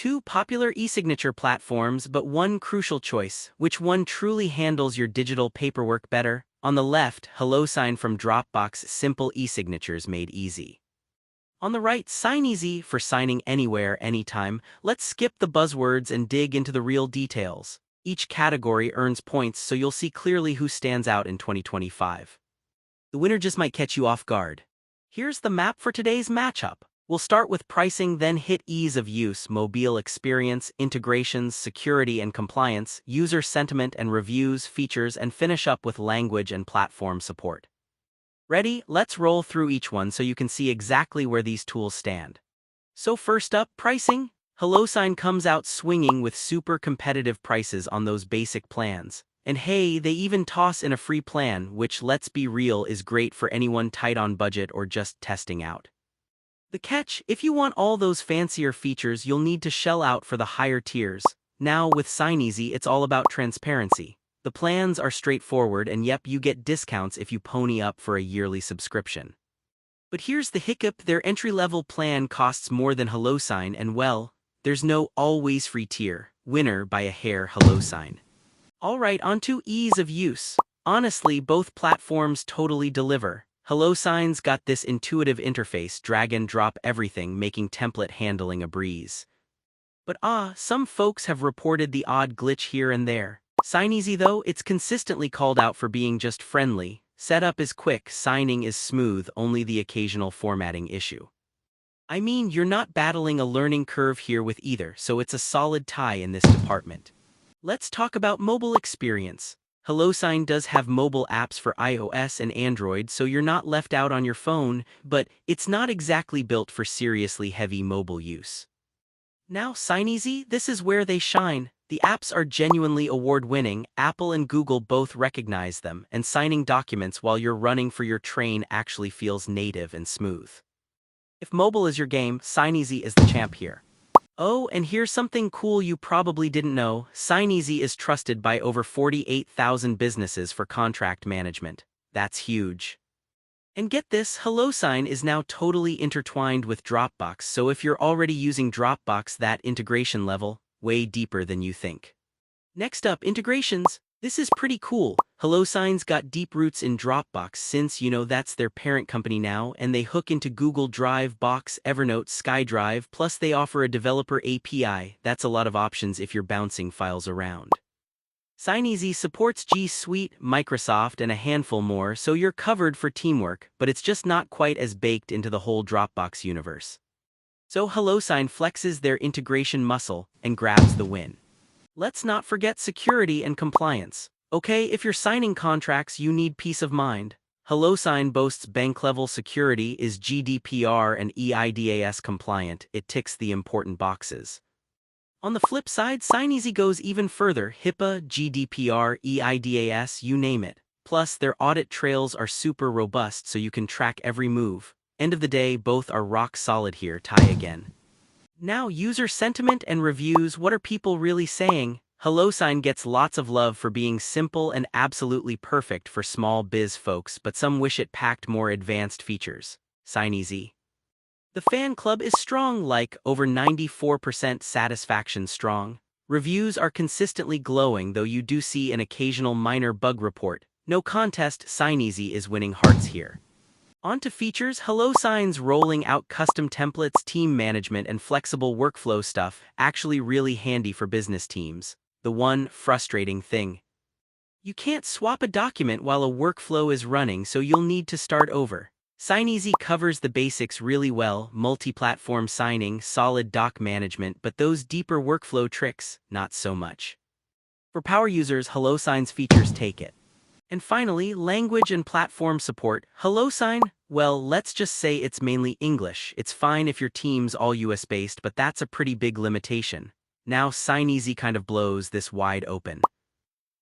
two popular e-signature platforms, but one crucial choice. Which one truly handles your digital paperwork better? On the left, HelloSign from Dropbox, simple e-signatures made easy. On the right, SignEasy for signing anywhere, anytime. Let's skip the buzzwords and dig into the real details. Each category earns points, so you'll see clearly who stands out in 2025. The winner just might catch you off guard. Here's the map for today's matchup. We'll start with pricing, then hit ease of use, mobile experience, integrations, security and compliance, user sentiment and reviews, features, and finish up with language and platform support. Ready? Let's roll through each one so you can see exactly where these tools stand. So first up, pricing. HelloSign comes out swinging with super competitive prices on those basic plans. And hey, they even toss in a free plan, which, let's be real, is great for anyone tight on budget or just testing out. The catch: if you want all those fancier features, you'll need to shell out for the higher tiers. Now, with SignEasy, it's all about transparency. The plans are straightforward, and yep, you get discounts if you pony up for a yearly subscription. But here's the hiccup: their entry-level plan costs more than HelloSign, and well, there's no always free tier. Winner by a hair, HelloSign. Alright, onto ease of use. Honestly, both platforms totally deliver. HelloSign's got this intuitive interface, drag and drop everything, making template handling a breeze. But some folks have reported the odd glitch here and there. SignEasy though, it's consistently called out for being just friendly. Setup is quick, signing is smooth, only the occasional formatting issue. I mean, you're not battling a learning curve here with either, so it's a solid tie in this department. Let's talk about mobile experience. HelloSign does have mobile apps for iOS and Android, so you're not left out on your phone, but it's not exactly built for seriously heavy mobile use. Now, SignEasy, this is where they shine. The apps are genuinely award-winning, Apple and Google both recognize them, and signing documents while you're running for your train actually feels native and smooth. If mobile is your game, SignEasy is the champ here. Oh, and here's something cool you probably didn't know: SignEasy is trusted by over 48,000 businesses for contract management. That's huge. And get this, HelloSign is now totally intertwined with Dropbox, so if you're already using Dropbox, that integration level, way deeper than you think. Next up, integrations. This is pretty cool. HelloSign's got deep roots in Dropbox since, that's their parent company now, and they hook into Google Drive, Box, Evernote, SkyDrive, plus they offer a developer API. That's a lot of options if you're bouncing files around. SignEasy supports G Suite, Microsoft, and a handful more, so you're covered for teamwork, but it's just not quite as baked into the whole Dropbox universe. So HelloSign flexes their integration muscle and grabs the win. Let's not forget security and compliance. Okay, if you're signing contracts, you need peace of mind. HelloSign boasts bank-level security, is GDPR and eIDAS compliant. It ticks the important boxes. On the flip side, SignEasy goes even further: HIPAA, GDPR, eIDAS, you name it. Plus, their audit trails are super robust, so you can track every move. End of the day, both are rock solid here. Tie again. Now, user sentiment and reviews. What are people really saying? HelloSign gets lots of love for being simple and absolutely perfect for small biz folks, but some wish it packed more advanced features. SignEasy. The fan club is strong, like over 94% satisfaction strong. Reviews are consistently glowing, though you do see an occasional minor bug report. No contest, SignEasy is winning hearts here. On to features. HelloSign's rolling out custom templates, team management, and flexible workflow stuff, actually really handy for business teams. The one frustrating thing: you can't swap a document while a workflow is running, so you'll need to start over. SignEasy covers the basics really well: multi-platform signing, solid doc management, but those deeper workflow tricks, not so much. For power users, HelloSign's features take it. And finally, language and platform support. HelloSign, well, let's just say it's mainly English. It's fine if your team's all US-based, but that's a pretty big limitation. Now, SignEasy kind of blows this wide open.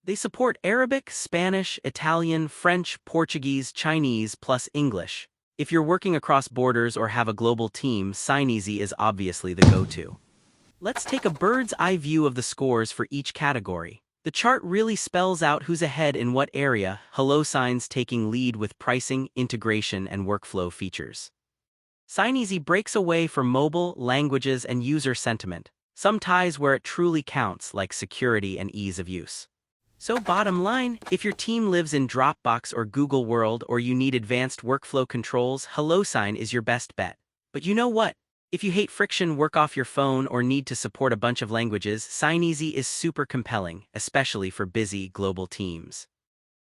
They support Arabic, Spanish, Italian, French, Portuguese, Chinese, plus English. If you're working across borders or have a global team, SignEasy is obviously the go-to. Let's take a bird's eye view of the scores for each category. The chart really spells out who's ahead in what area. HelloSign's taking lead with pricing, integration, and workflow features. SignEasy breaks away for mobile, languages, and user sentiment. Some ties where it truly counts, like security and ease of use. So bottom line, if your team lives in Dropbox or Google World or you need advanced workflow controls, HelloSign is your best bet. But you know what? If you hate friction, work off your phone, or need to support a bunch of languages, SignEasy is super compelling, especially for busy, global teams.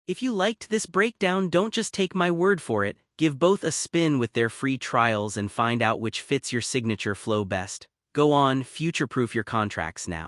If you liked this breakdown, don't just take my word for it, give both a spin with their free trials and find out which fits your signature flow best. Go on, future-proof your contracts now.